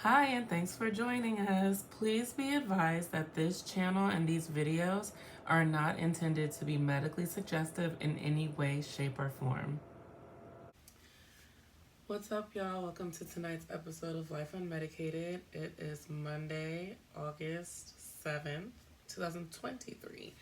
Hi, and thanks for joining us. Please be advised that this channel and these videos are not intended to be medically suggestive in any way, shape, or form. What's up, y'all? Welcome to tonight's episode of Life Unmedicated. It is Monday, August 7th, 2023.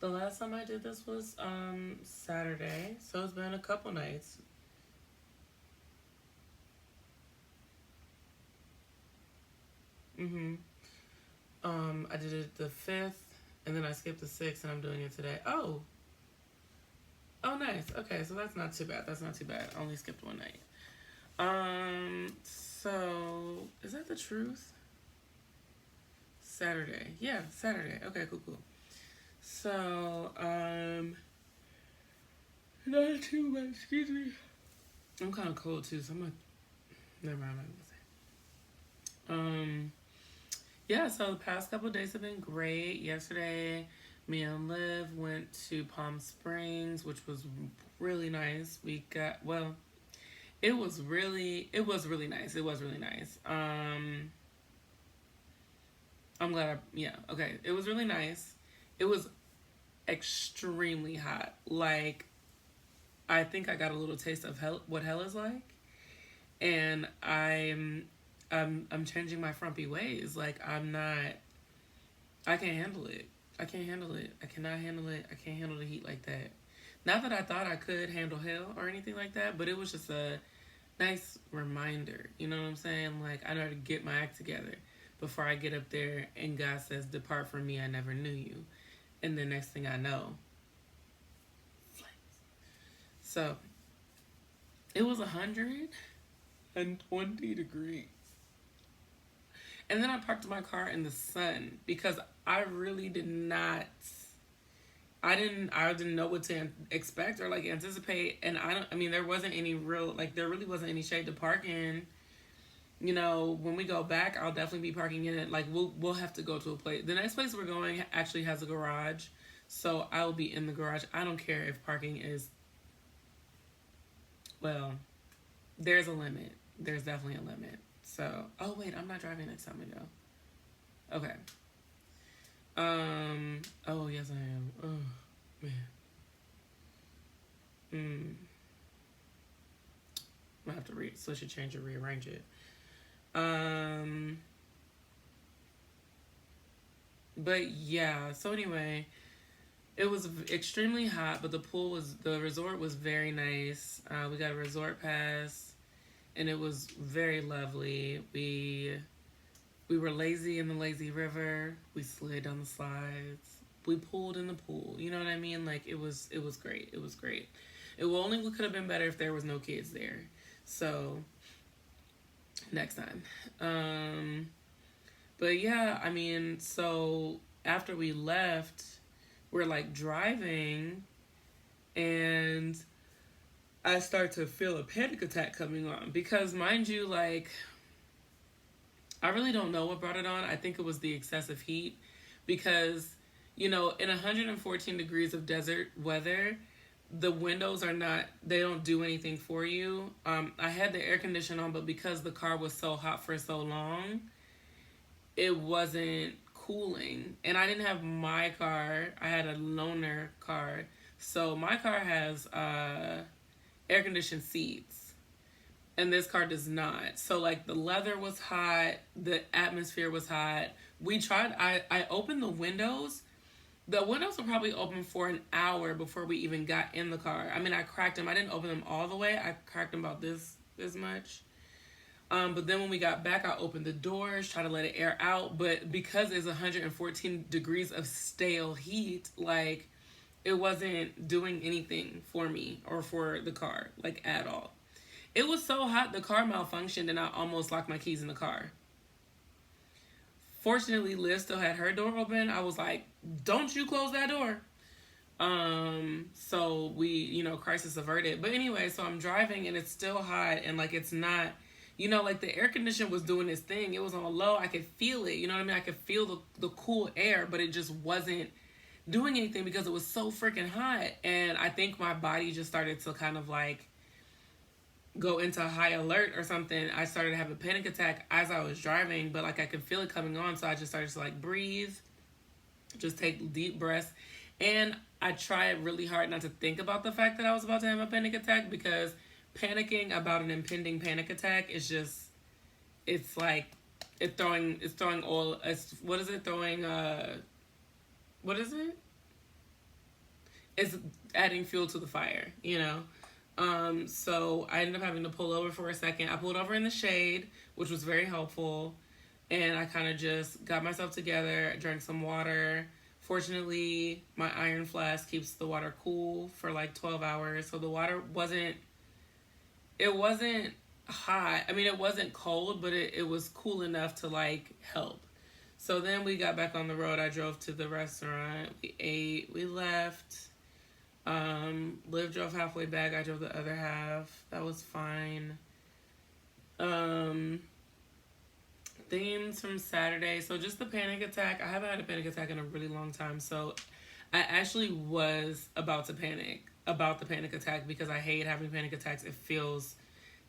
The last time I did this was Saturday, so it's been a couple nights. Mm-hmm. I did it the 5th, and then I skipped the 6th, and I'm doing it today. Oh, nice. Okay, so that's not too bad. That's not too bad. I only skipped one night. So is that the truth? Saturday. Yeah, Saturday. Okay, cool. So, not too much. Excuse me. I'm kind of cold too, so I'm like, never mind. I'm not gonna say. Yeah. So the past couple of days have been great. Yesterday, me and Liv went to Palm Springs, which was really nice. It was really nice. It was really nice. I'm glad yeah, okay. It was really nice. It was extremely hot. Like, I think I got a little taste of what hell is like. And I'm changing my frumpy ways. Like, I can't handle it. I can't handle it. I cannot handle it. I can't handle the heat like that. Not that I thought I could handle hell or anything like that, but it was just a nice reminder. You know what I'm saying? Like, I know to get my act together before I get up there and God says, "Depart from me, I never knew you." And the next thing I know, so it was 120 degrees. And then I parked my car in the sun because I really did not. I didn't know what to expect or like anticipate, and I mean, there wasn't any real, like, there really wasn't any shade to park in. When we go back, I'll definitely be parking in it. Like, we'll have to go to a place. The next place we're going actually has a garage, so I will be in the garage. I don't care if parking is, well, there's a limit. There's definitely a limit. So, oh wait, I'm not driving next time we go. Okay. Oh yes, I am. Oh man. I have to switch it, change it, rearrange it. Um, but yeah. So anyway, it was extremely hot, but the resort was very nice. We got a resort pass, and it was very lovely. We were lazy in the lazy river. We slid down the slides. We pooled in the pool. You know what I mean? Like, it was great. It was great. It only could have been better if there was no kids there. So next time. But yeah, I mean, so after we left, we're like driving, and I start to feel a panic attack coming on because, mind you, like, I really don't know what brought it on. I think it was the excessive heat because, in 114 degrees of desert weather, the windows they don't do anything for you. I had the air conditioner on, but because the car was so hot for so long, it wasn't cooling. And I didn't have my car, I had a loaner car. So my car has air conditioned seats, and this car does not. So, like, the leather was hot, the atmosphere was hot. I opened the windows. The windows were probably open for an hour before we even got in the car. I mean, I cracked them. I didn't open them all the way. I cracked them about this much. But then when we got back, I opened the doors, tried to let it air out. But because it's 114 degrees of stale heat, like, it wasn't doing anything for me or for the car, like, at all. It was so hot, the car malfunctioned, and I almost locked my keys in the car. Fortunately, Liz still had her door open. I was like, "Don't you close that door." So we, crisis averted. But anyway, so I'm driving, and it's still hot, and, like, it's not, like, the air conditioner was doing its thing. It was on low. I could feel it. You know what I mean? I could feel the cool air, but it just wasn't doing anything because it was so freaking hot. And I think my body just started to kind of, like, go into high alert or something, I started to have a panic attack as I was driving, but like I could feel it coming on, so I just started to like breathe, just take deep breaths, and I tried really hard not to think about the fact that I was about to have a panic attack, because panicking about an impending panic attack is just, it's like it's throwing oil. It's, what is it, throwing what is it? It's adding fuel to the fire, you know. So I ended up having to pull over for a second. I pulled over in the shade, which was very helpful, and I kind of just got myself together, drank some water. Fortunately, my iron flask keeps the water cool for like 12 hours, so the water wasn't, it wasn't hot. I mean, it wasn't cold, but it was cool enough to like help. So then we got back on the road. I drove to the restaurant. We ate. We left. Liv drove halfway back. I drove the other half. That was fine. Um, Themes from Saturday. So just the panic attack. I haven't had a panic attack in a really long time. So I actually was about to panic about the panic attack, because I hate having panic attacks. It feels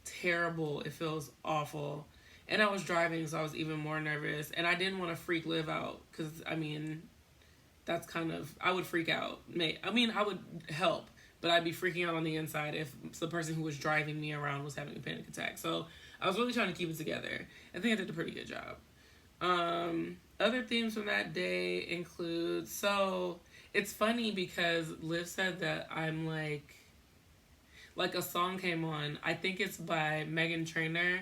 terrible. It feels awful. And I was driving, so I was even more nervous. And I didn't want to freak Liv out, because, I mean, that's kind of, I would freak out. I mean, I would help, but I'd be freaking out on the inside if the person who was driving me around was having a panic attack. So I was really trying to keep it together. I think I did a pretty good job. Other themes from that day include, so it's funny because Liv said that I'm like a song came on. I think it's by Megan Trainor,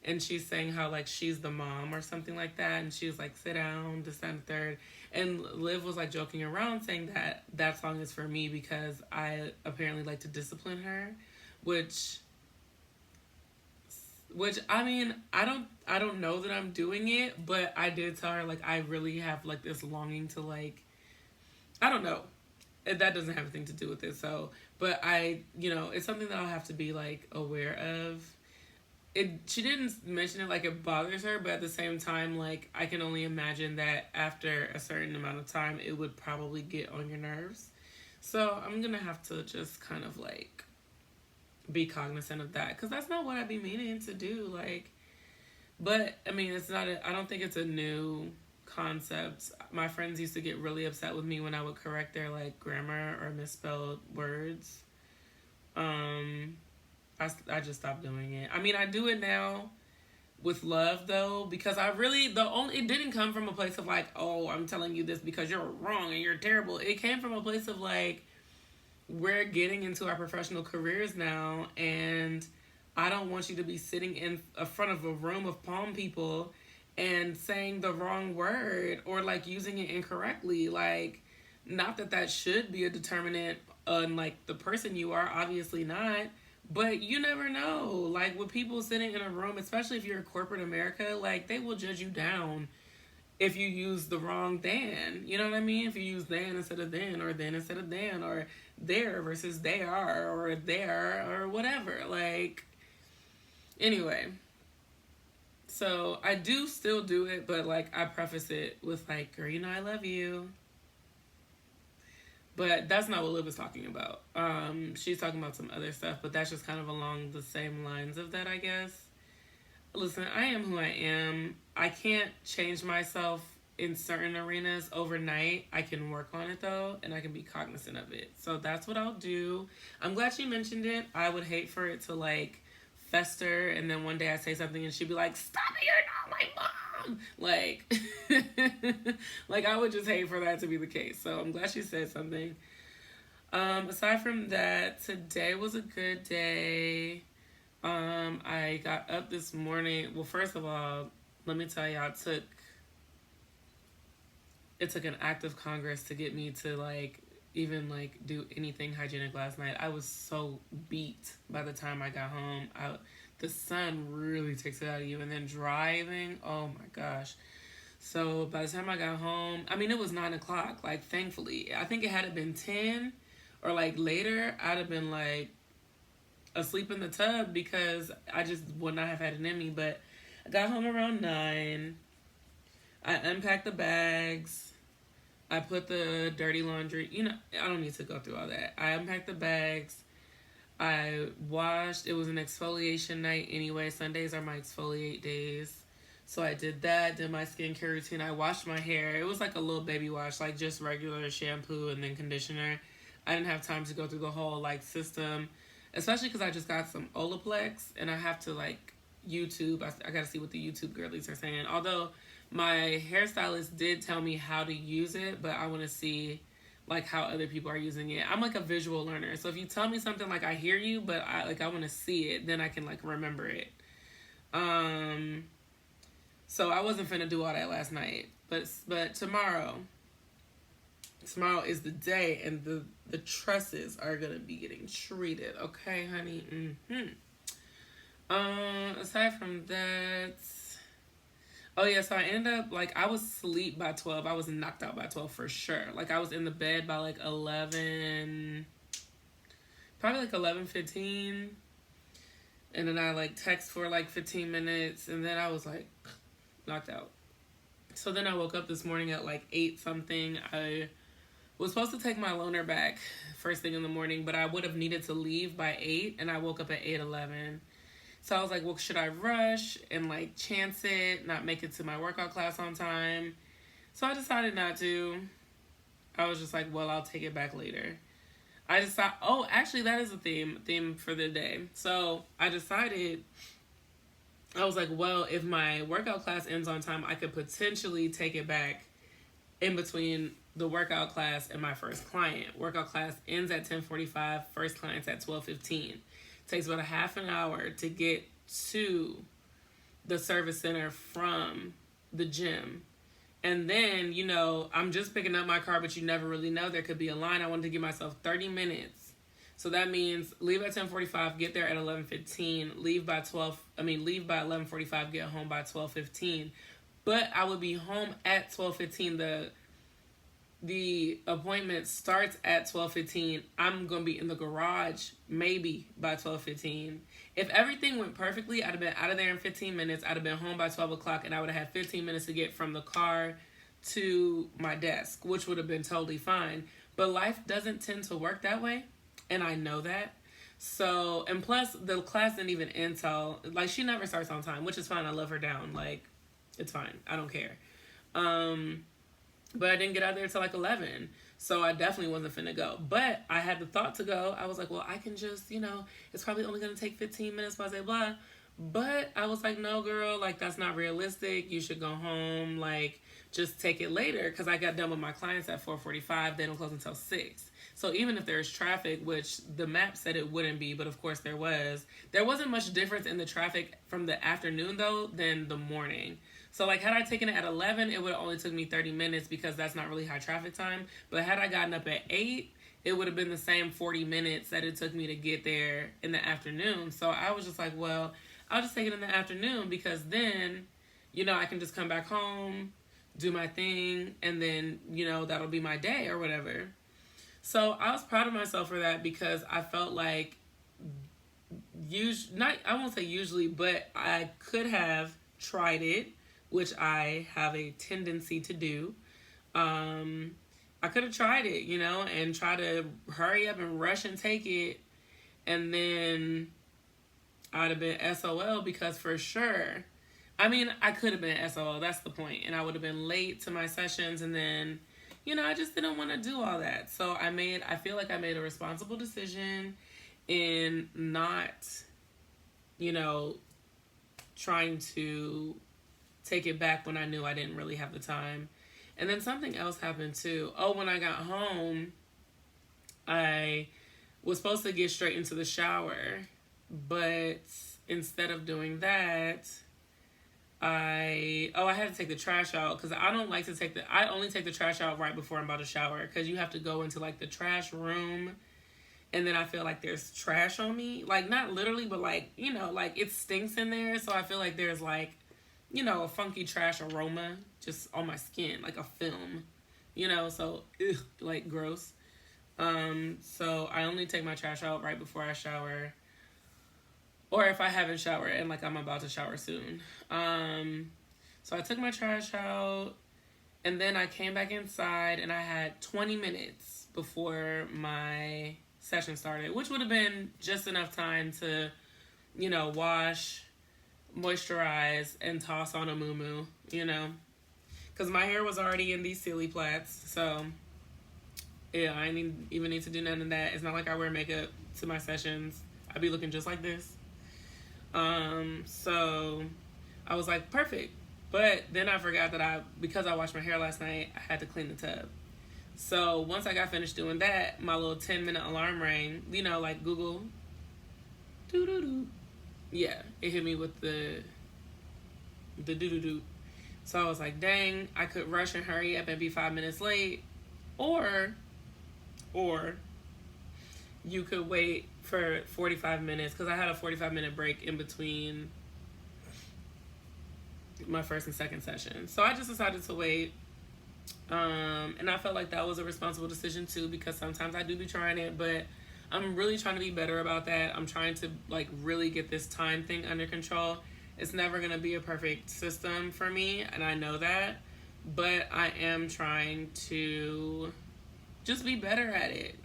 and she's saying how like she's the mom or something like that, and she was like, sit down, this, that, and third. And Liv was like joking around saying that that song is for me because I apparently like to discipline her, which I mean, I don't know that I'm doing it, but I did tell her like I really have like this longing to like, I don't know. That doesn't have anything to do with it. So, but I, you know, it's something that I'll have to be like aware of. She didn't mention it like it bothers her, but at the same time, like I can only imagine that after a certain amount of time, it would probably get on your nerves. So I'm gonna have to just kind of like be cognizant of that, because that's not what I'd be meaning to do. Like, but I mean, it's not. I don't think it's a new concept. My friends used to get really upset with me when I would correct their like grammar or misspelled words. I just stopped doing it. I mean, I do it now with love though, because I really, it didn't come from a place of like, oh, I'm telling you this because you're wrong and you're terrible. It came from a place of like, we're getting into our professional careers now, and I don't want you to be sitting in front of a room of palm people and saying the wrong word or like using it incorrectly. Like, not that that should be a determinant on like the person you are, obviously not, but you never know. Like with people sitting in a room, especially if you're in corporate America, like they will judge you down if you use the wrong than. You know what I mean? If you use than instead of then, or then instead of than, or there versus they are, or there, or whatever. Like, anyway. So I do still do it, but like I preface it with like, girl, you know I love you. But that's not what Liv is talking about. She's talking about some other stuff, but that's just kind of along the same lines of that, I guess. Listen, I am who I am. I can't change myself in certain arenas overnight. I can work on it though, and I can be cognizant of it. So that's what I'll do. I'm glad she mentioned it. I would hate for it to like fester, and then one day I say something and she'd be like, stop it, you're not my mom. Like, like I would just hate for that to be the case. So I'm glad she said something. Aside from that, today was a good day. I got up this morning. Well, first of all, let me tell y'all, it took an act of Congress to get me to like even like do anything hygienic last night. I was so beat by the time I got home. The sun really takes it out of you, and then driving, oh my gosh. So by the time I got home, I mean, it was 9:00. Like, thankfully, I think it had been 10 or like later, I'd have been like asleep in the tub because I just would not have had it in me. But I got home around 9. I unpacked the bags. I put the dirty laundry, you know, I don't need to go through all that. I unpacked the bags. I washed. It was an exfoliation night anyway. Sundays are my exfoliate days. So I did that, did my skincare routine. I washed my hair. It was like a little baby wash, like just regular shampoo and then conditioner. I didn't have time to go through the whole like system, especially because I just got some Olaplex and I have to like YouTube. I got to see what the YouTube girlies are saying. Although my hairstylist did tell me how to use it, but I want to see like how other people are using it. I'm like a visual learner. So if you tell me something, like I hear you, but I want to see it, then I can like remember it. So I wasn't finna do all that last night. But tomorrow is the day, and the tresses are gonna be getting treated. Okay, honey. Aside from that, oh yeah, so I ended up like I was asleep by 12. I was knocked out by 12 for sure. Like I was in the bed by like 11, probably like 11:15, and then I like text for like 15 minutes, and then I was like knocked out. So then I woke up this morning at like 8 something. I was supposed to take my loaner back first thing in the morning, but I would have needed to leave by 8, and I woke up at 8:11. So I was like, well, should I rush and like chance it, not make it to my workout class on time? So I decided not to. I was just like, well, I'll take it back later. I decided, oh, actually that is a theme for the day. So I decided, I was like, well, if my workout class ends on time, I could potentially take it back in between the workout class and my first client. Workout class ends at 10:45, first client's at 12:15. Takes about a half an hour to get to the service center from the gym. And then, you know, I'm just picking up my car, but you never really know. There could be a line. I wanted to give myself 30 minutes. So that means leave at 10:45, get there at 11:15, leave by 11:45, get home by 12:15. But I would be home at 12:15. The appointment starts at 12:15. I'm going to be in the garage maybe by 12:15. If everything went perfectly, I'd have been out of there in 15 minutes. I'd have been home by 12 o'clock, and I would have had 15 minutes to get from the car to my desk, which would have been totally fine. But life doesn't tend to work that way, and I know that. So, and plus, the class didn't even end till, like, she never starts on time, which is fine. I love her down. Like, it's fine. I don't care. But I didn't get out there till like 11. So I definitely wasn't finna go. But I had the thought to go. I was like, well, I can just, you know, it's probably only going to take 15 minutes, blah, blah, blah. But I was like, no, girl, like, that's not realistic. You should go home, like, just take it later. Because I got done with my clients at 4:45. They don't close until 6. So even if there's traffic, which the map said it wouldn't be, but of course there wasn't much difference in the traffic from the afternoon, though, than the morning. So, like, had I taken it at 11, it would have only took me 30 minutes because that's not really high traffic time. But had I gotten up at 8, it would have been the same 40 minutes that it took me to get there in the afternoon. So I was just like, well, I'll just take it in the afternoon because then, you know, I can just come back home, do my thing, and then, you know, that'll be my day or whatever. So I was proud of myself for that because I felt like, I won't say usually, but I could have tried it, which I have a tendency to do. I could have tried it, you know, and try to hurry up and rush and take it. And then I'd have been SOL because for sure, I mean, I could have been SOL. That's the point. And I would have been late to my sessions. And then, you know, I just didn't want to do all that. So I feel like I made a responsible decision in not, you know, trying to take it back when I knew I didn't really have the time. And then something else happened too. Oh, when I got home, I was supposed to get straight into the shower, but instead of doing that, I had to take the trash out because I don't like to I only take the trash out right before I'm about to shower because you have to go into like the trash room and then I feel like there's trash on me. Like not literally, but like, you know, like it stinks in there. So I feel like there's like, you know, a funky trash aroma just on my skin, like a film, you know, so like gross. So I only take my trash out right before I shower, or if I haven't showered and like I'm about to shower soon. So I took my trash out and then I came back inside and I had 20 minutes before my session started, which would have been just enough time to, wash, moisturize, and toss on a muumuu, because my hair was already in these silly plaits. So, yeah, I didn't even need to do none of that. It's not like I wear makeup to my sessions. I'd be looking just like this. So I was like, perfect. But then I forgot that because I washed my hair last night, I had to clean the tub. So once I got finished doing that, my little 10-minute alarm rang, like Google. Doo-doo-doo. Yeah, it hit me with the doo-doo-doo. So I was like, dang, I could rush and hurry up and be 5 minutes late. Or you could wait for 45 minutes, because I had a 45-minute break in between my first and second session. So I just decided to wait. And I felt like that was a responsible decision too, because sometimes I do be trying it, but I'm really trying to be better about that. I'm trying to really get this time thing under control. It's never going to be a perfect system for me, and I know that, but I am trying to just be better at it,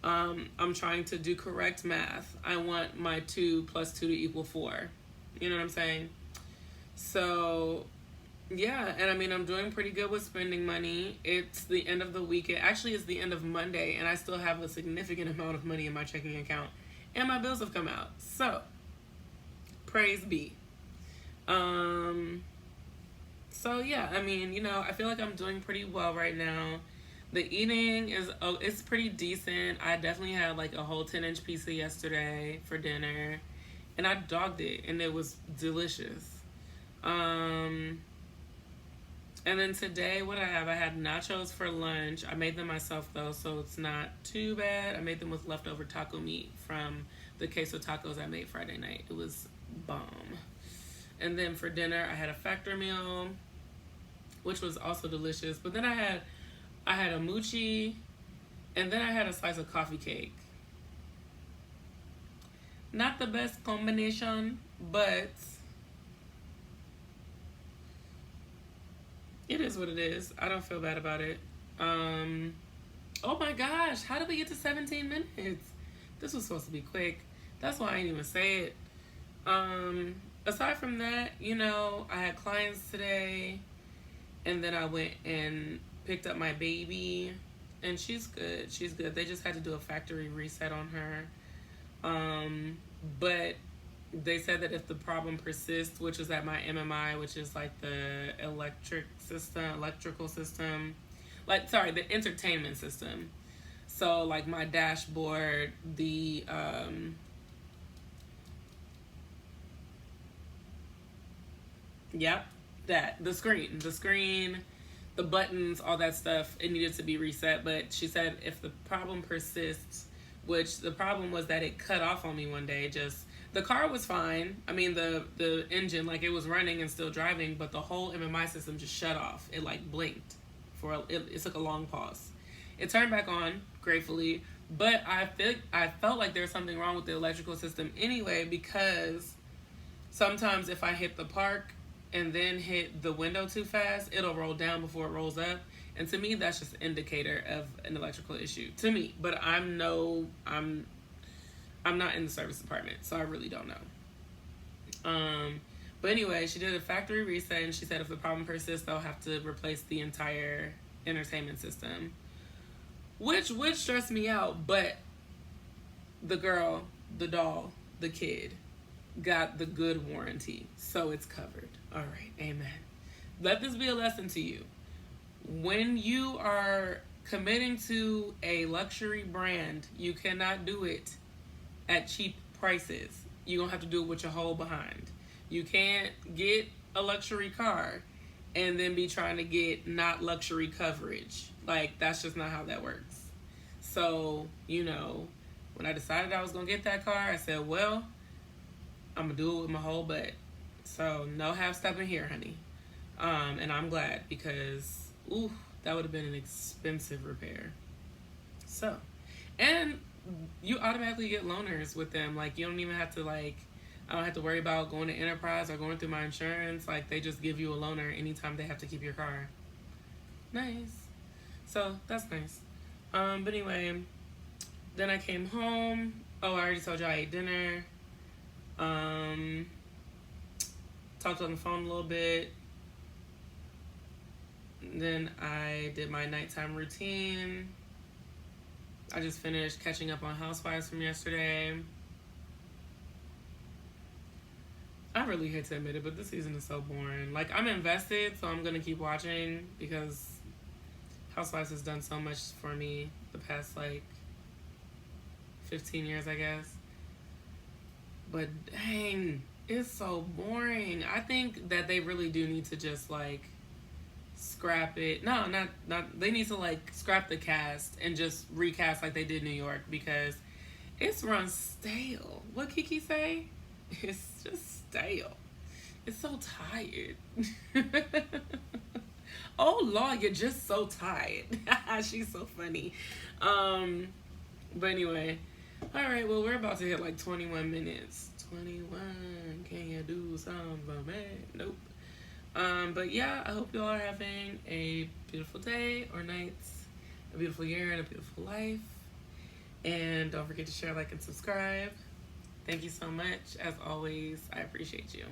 I'm trying to do correct math. I want my 2 + 2 to equal 4. You know what I'm saying? So, yeah, and I'm doing pretty good with spending money. It's the end of the week. Actually, it's the end of Monday, and I still have a significant amount of money in my checking account, and my bills have come out. So, praise be. So yeah, I feel like I'm doing pretty well right now. The eating it's pretty decent. I definitely had a whole 10-inch pizza yesterday for dinner, and I dogged it, and it was delicious. And then today, what I had nachos for lunch. I made them myself though, so it's not too bad. I made them with leftover taco meat from the queso tacos I made Friday night. It was bomb. And then for dinner, I had a factor meal, which was also delicious. But then I had a mochi, and then I had a slice of coffee cake. Not the best combination, but it is what it is. I don't feel bad about it. Oh my gosh, how did we get to 17 minutes? This was supposed to be quick. That's why I didn't even say it. Aside from that, I had clients today, and then I went and picked up my baby, and she's good. She's good. They just had to do a factory reset on her. But they said that if the problem persists, which is at my MMI, which is the electrical system, the entertainment system. So my dashboard, the the screen, the buttons, all that stuff, it needed to be reset. But she said if the problem persists, which the problem was that it cut off on me one day. The car was fine. The engine, it was running and still driving, but the whole MMI system just shut off. It blinked it took a long pause. It turned back on, gratefully, but I felt like there was something wrong with the electrical system anyway, because sometimes if I hit the park and then hit the window too fast, it'll roll down before it rolls up. And to me, that's just an indicator of an electrical issue. To me. But I'm not in the service department, so I really don't know. But anyway, she did a factory reset, and she said if the problem persists, they'll have to replace the entire entertainment system. Which would stress me out, but the girl, the doll, the kid got the good warranty, so it's covered. All right, amen. Let this be a lesson to you. When you are committing to a luxury brand, you cannot do it at cheap prices. You're going to have to do it with your whole behind. You can't get a luxury car and then be trying to get not luxury coverage. That's just not how that works. So, when I decided I was going to get that car, I said, well, I'm going to do it with my whole butt. So, no half-stepping here, honey. And I'm glad, because, that would have been an expensive repair. So, and you automatically get loaners with them. You don't even have to, I don't have to worry about going to Enterprise or going through my insurance. They just give you a loaner anytime they have to keep your car. Nice. So, that's nice. But anyway, Then I came home. Oh, I already told you I ate dinner. Um, Talked on the phone a little bit. Then I did my nighttime routine. I just finished catching up on Housewives from yesterday. I really hate to admit it, but this season is so boring. Like, I'm invested, so I'm gonna keep watching because Housewives has done so much for me the past, like, 15 years, I guess. But dang, it's so boring. I think that they really do need to just, like, scrap it. No, not. They need to, like, scrap the cast and just recast like they did New York, because it's run stale. What Kiki say? It's just stale. It's so tired. Oh Lord, you're just so tired. She's so funny. But anyway, all right. Well, we're about to hit like 21 minutes. 21. Can you do something for me? Nope. But yeah, I hope you all are having a beautiful day or night, a beautiful year, and a beautiful life. And don't forget to share, like, and subscribe. Thank you so much. As always, I appreciate you.